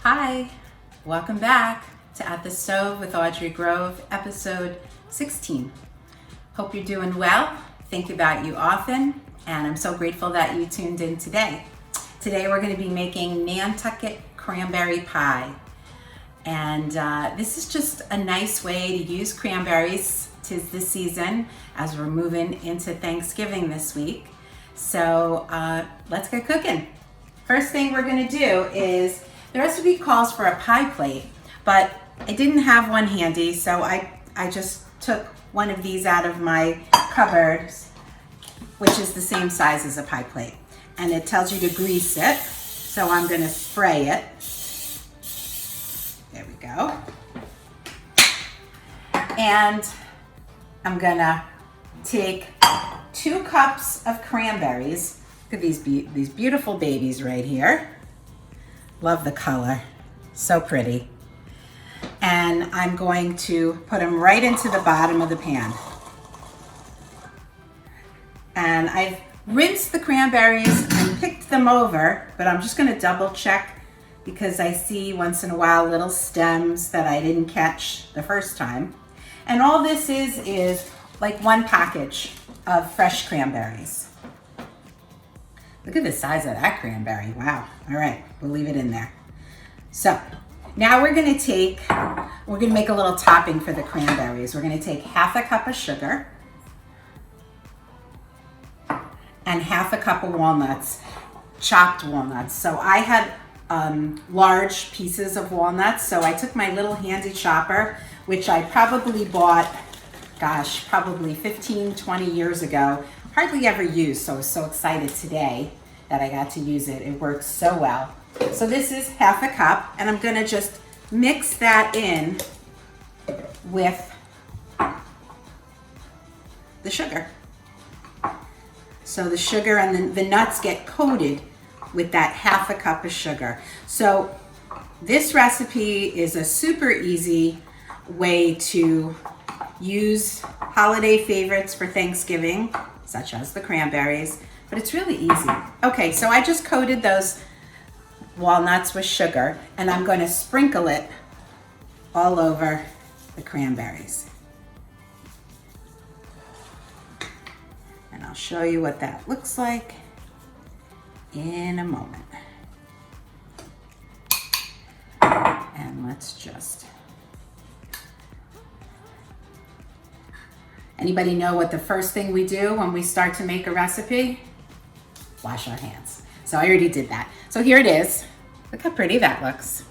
Hi, welcome back to At the Stove with Audrey Grove, episode 16. Hope you're doing well. Think about you often, and I'm so grateful that you tuned in today. Today we're going to be making Nantucket Cranberry Pie. And this is just a nice way to use cranberries. 'Tis the season as we're moving into Thanksgiving this week. So let's get cooking. First thing we're going to do is, the recipe calls for a pie plate, but I didn't have one handy, so I just took one of these out of my cupboards, which is the same size as a pie plate. And it tells you to grease it, so I'm going to spray it. There we go. And I'm going to take 2 cups of cranberries. Look at these beautiful babies right here. Love the color, so pretty. And I'm going to put them right into the bottom of the pan. And I've rinsed the cranberries and picked them over, but I'm just gonna double check because I see once in a while little stems that I didn't catch the first time. And all this is like 1 package of fresh cranberries. Look at the size of that cranberry. Wow. All right, we'll leave it in there. So now we're gonna make a little topping for the cranberries. We're gonna take half a cup of sugar and half a cup of walnuts, chopped walnuts. So I had large pieces of walnuts, so I took my little handy chopper, which I probably bought, probably 15, 20 years ago. Hardly ever used, so I was so excited today that I got to use it. It works so well. So this is half a cup, and I'm gonna just mix that in with the sugar. So the sugar and the nuts get coated with that half a cup of sugar. So this recipe is a super easy way to use holiday favorites for Thanksgiving, such as the cranberries, but it's really easy. Okay, so I just coated those walnuts with sugar, and I'm going to sprinkle it all over the cranberries. And I'll show you what that looks like in a moment. And let's just... Anybody know what the first thing we do when we start to make a recipe? Wash our hands. So I already did that. So here it is. Look how pretty that looks.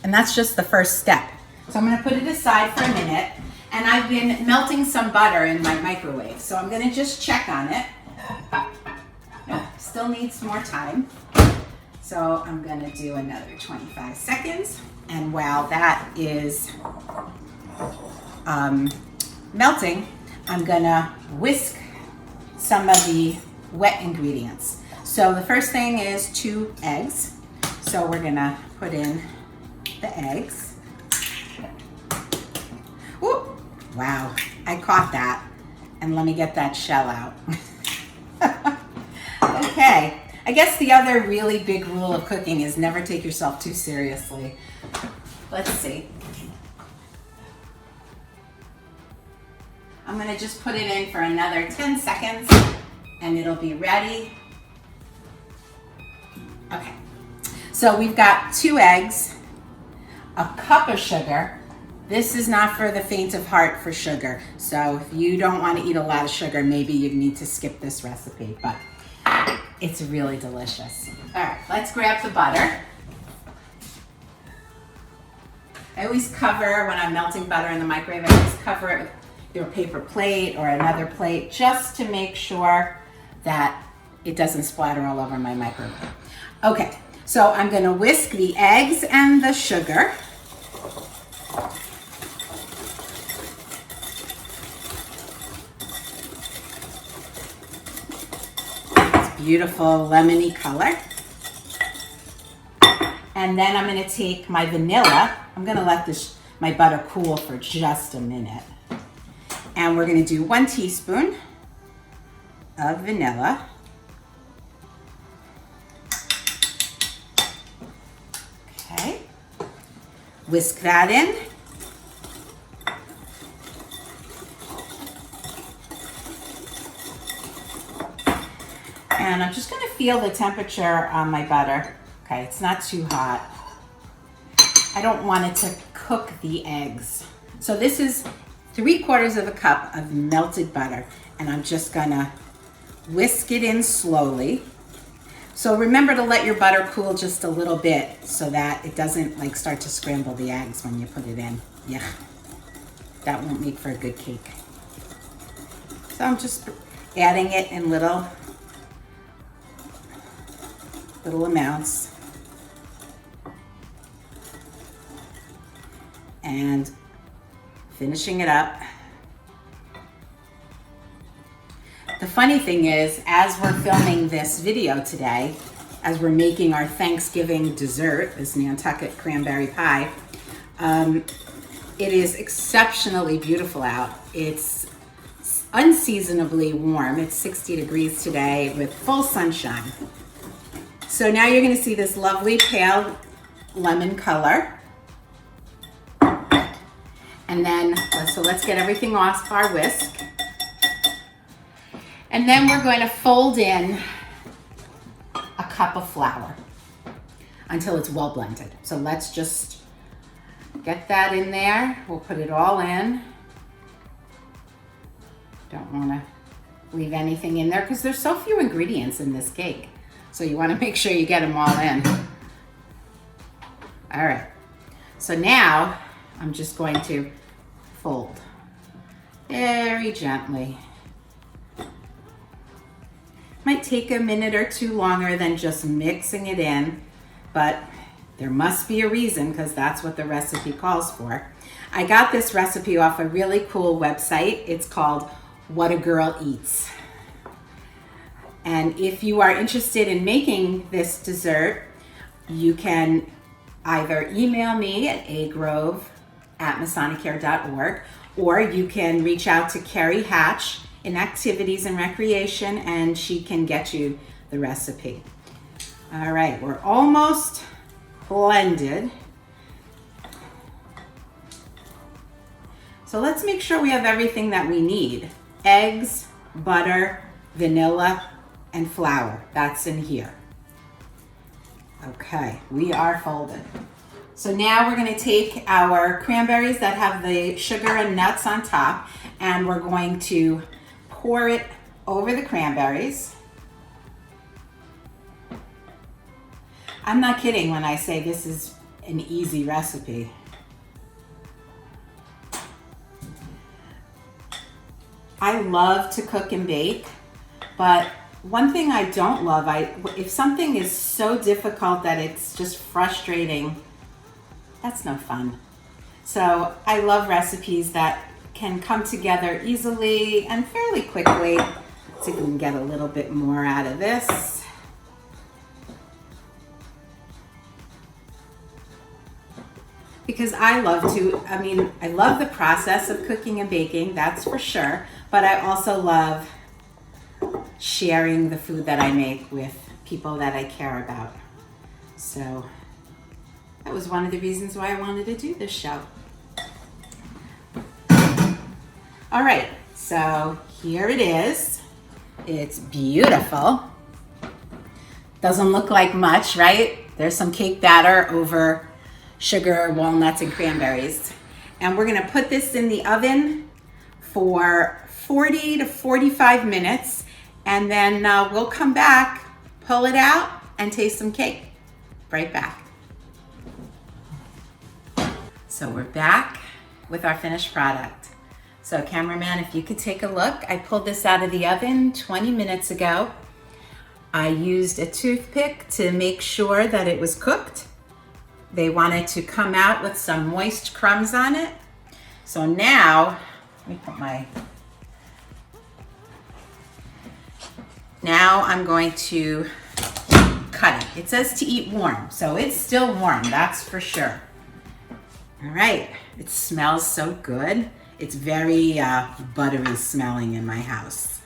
And that's just the first step. So I'm gonna put it aside for a minute, and I've been melting some butter in my microwave. So I'm gonna just check on it. Nope, still needs more time. So I'm gonna do another 25 seconds. And while that is melting, I'm gonna whisk some of the wet ingredients. So the first thing is 2 eggs. So we're gonna put in the eggs. Ooh, wow, I caught that. And let me get that shell out. Okay, I guess the other really big rule of cooking is never take yourself too seriously. Let's see. I'm gonna just put it in for another 10 seconds and it'll be ready. Okay, so we've got 2 eggs, a cup of sugar. This is not for the faint of heart for sugar. So if you don't want to eat a lot of sugar, maybe you need to skip this recipe, but it's really delicious. All right, let's grab the butter. I always cover, when I'm melting butter in the microwave, I always cover it with your paper plate or another plate just to make sure that it doesn't splatter all over my microwave. Okay, so I'm gonna whisk the eggs and the sugar. It's beautiful lemony color. And then I'm gonna take my vanilla. I'm gonna let my butter cool for just a minute. And we're gonna do 1 teaspoon of vanilla. whisk that in. And I'm just gonna feel the temperature on my butter. Okay, it's not too hot. I don't want it to cook the eggs. So this is 3/4 of a cup of melted butter, and I'm just gonna whisk it in slowly. So remember to let your butter cool just a little bit so that it doesn't like start to scramble the eggs when you put it in. Yeah, that won't make for a good cake. So I'm just adding it in little amounts. And finishing it up. The funny thing is, as we're filming this video today, as we're making our Thanksgiving dessert, this Nantucket Cranberry Pie, it is exceptionally beautiful out. It's unseasonably warm. It's 60 degrees today with full sunshine. So now you're going to see this lovely pale lemon color. And then, so let's get everything off our whisk. And then we're going to fold in a cup of flour until it's well blended. So let's just get that in there. We'll put it all in. Don't want to leave anything in there because there's so few ingredients in this cake. So you want to make sure you get them all in. All right. So now I'm just going to fold very gently. Might take a minute or two longer than just mixing it in, but there must be a reason because that's what the recipe calls for. I got this recipe off a really cool website. It's called What a Girl Eats. And if you are interested in making this dessert, you can either email me at agrove@masonicare.org, or you can reach out to Carrie Hatch in Activities and Recreation, and she can get you the recipe. All right, we're almost blended. So let's make sure we have everything that we need. Eggs, butter, vanilla, and flour. That's in here. Okay, we are folded. So now we're going to take our cranberries that have the sugar and nuts on top, and we're going to pour it over the cranberries. I'm not kidding when I say this is an easy recipe. I love to cook and bake, but one thing I don't love, if something is so difficult that it's just frustrating, that's no fun. So I love recipes that can come together easily and fairly quickly. So you can get a little bit more out of this. Because I love the process of cooking and baking, that's for sure, but I also love sharing the food that I make with people that I care about. So that was one of the reasons why I wanted to do this show. All right, so here it is. It's beautiful. Doesn't look like much, right? There's some cake batter over sugar, walnuts, and cranberries. And we're gonna put this in the oven for 40 to 45 minutes, and then we'll come back, pull it out, and taste some cake. Right back. So we're back with our finished product. So cameraman, if you could take a look, I pulled this out of the oven 20 minutes ago. I used a toothpick to make sure that it was cooked. They wanted to come out with some moist crumbs on it. So now, now I'm going to cut it. It says to eat warm, so it's still warm, that's for sure. All right, it smells so good. It's very buttery smelling in my house.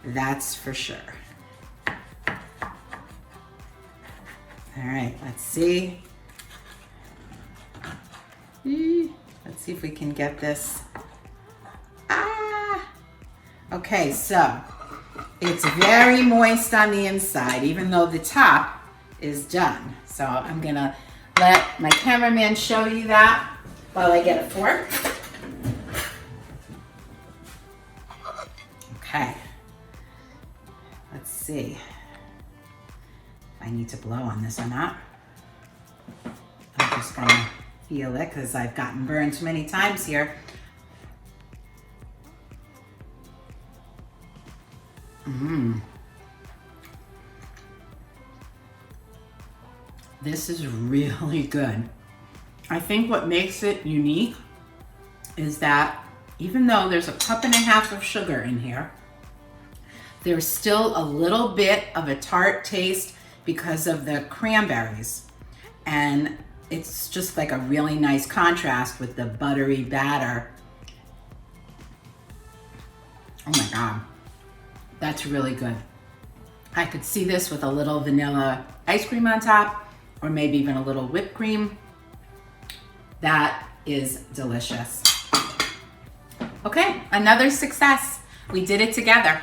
That's for sure. All right, let's see. Let's see if we can get this. Okay, so it's very moist on the inside, even though the top is done. So I'm gonna let my cameraman show you that while I get a fork. Okay, let's see if I need to blow on this or not. I'm just gonna feel it because I've gotten burned many times here. This is really good. I think what makes it unique is that even though there's a cup and a half of sugar in here, there's still a little bit of a tart taste because of the cranberries. And it's just like a really nice contrast with the buttery batter. Oh my God, that's really good. I could see this with a little vanilla ice cream on top, or maybe even a little whipped cream. That is delicious. Okay, another success. We did it together.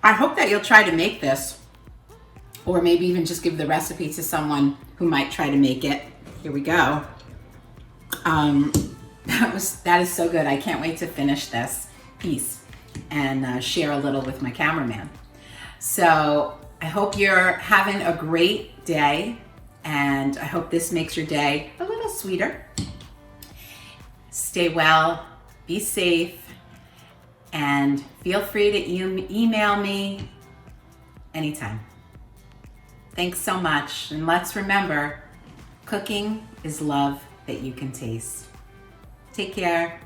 I hope that you'll try to make this, or maybe even just give the recipe to someone who might try to make it. Here we go. That is so good. I can't wait to finish this piece and share a little with my cameraman. So I hope you're having a great day, and I hope this makes your day a little sweeter. Stay well, be safe, and feel free to email me anytime. Thanks so much, and let's remember, cooking is love that you can taste. Take care.